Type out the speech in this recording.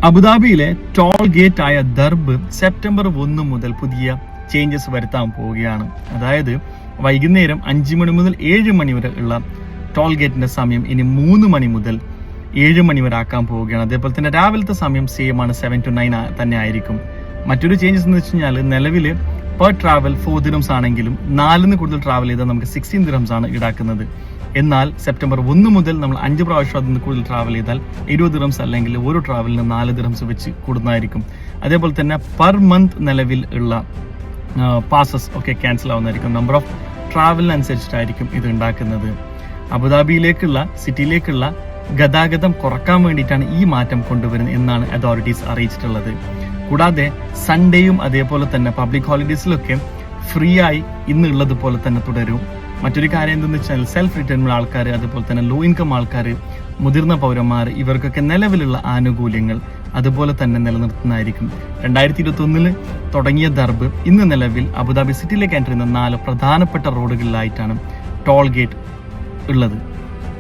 അബുദാബിയിലെ toll gate ആയ ദർബ് September 1 മുതൽ പുതിയ ചേഞ്ചസ് വരുത്താൻ പോവുകയാണ്. അതായത് വൈകുന്നേരം 5 മണി മുതൽ 7 മണി വരെ ഉള്ള ടോൾ ഗേറ്റിന്റെ സമയം ഇനി 3 മണി മുതൽ 7 മണി വരെ ആക്കാൻ പോവുകയാണ്. അതേപോലെ തന്നെ രാവിലത്തെ സമയം സെയിം ആണ്, 7 to 9 തന്നെ ആയിരിക്കും. മറ്റൊരു ചേഞ്ചസ് എന്ന് വെച്ച് കഴിഞ്ഞാൽ നിലവിൽ പെർ ട്രാവൽ 4 ദിറംസ് ആണെങ്കിലും 4 കൂടുതൽ ട്രാവൽ ചെയ്താൽ നമുക്ക് 16 ദിറംസ് ആണ് ഈടാക്കുന്നത്. എന്നാൽ സെപ്റ്റംബർ 1 മുതൽ നമ്മൾ 5 പ്രാവശ്യം അതിൽ നിന്ന് കൂടുതൽ ട്രാവൽ ചെയ്താൽ 20 ദിറംസ് അല്ലെങ്കിൽ ഓരോ ട്രാവലിന് 4 ദിറംസ് വെച്ച് കൂടുന്നതായിരിക്കും. അതേപോലെ തന്നെ പെർ മന്ത് നിലവിൽ ഉള്ള പാസസ് ഒക്കെ ക്യാൻസൽ ആവുന്നതായിരിക്കും. നമ്പർ ഓഫ് ട്രാവലിനനുസരിച്ചിട്ടായിരിക്കും ഇത് ഉണ്ടാക്കുന്നത്. അബുദാബിയിലേക്കുള്ള സിറ്റിയിലേക്കുള്ള ഗതാഗതം കുറക്കാൻ വേണ്ടിയിട്ടാണ് ഈ മാറ്റം കൊണ്ടുവരുന്നത് എന്നാണ് അതോറിറ്റീസ് അറിയിച്ചിട്ടുള്ളത്. കൂടാതെ സൺഡേയും അതേപോലെ തന്നെ പബ്ലിക് ഹോളിഡേയ്സിലൊക്കെ ഫ്രീ ആയി ഇന്നുള്ളത് പോലെ തന്നെ തുടരും. മറ്റൊരു കാര്യം എന്തെന്ന് വെച്ചാൽ സെൽഫ് റിട്ടയർമെന്റ് ആൾക്കാർ, അതുപോലെ തന്നെ ലോ ഇൻകം ആൾക്കാർ, മുതിർന്ന പൗരന്മാർ, ഇവർക്കൊക്കെ നിലവിലുള്ള ആനുകൂല്യങ്ങൾ അതുപോലെ തന്നെ നിലനിർത്തുന്നതായിരിക്കും. 2021 തുടങ്ങിയ ദർബ് ഇന്ന് നിലവിൽ അബുദാബി സിറ്റിയിലേക്ക് എൻ്റർ ചെയ്യുന്ന 4 പ്രധാനപ്പെട്ട റോഡുകളിലായിട്ടാണ് ടോൾ ഗേറ്റ് ഉള്ളത്.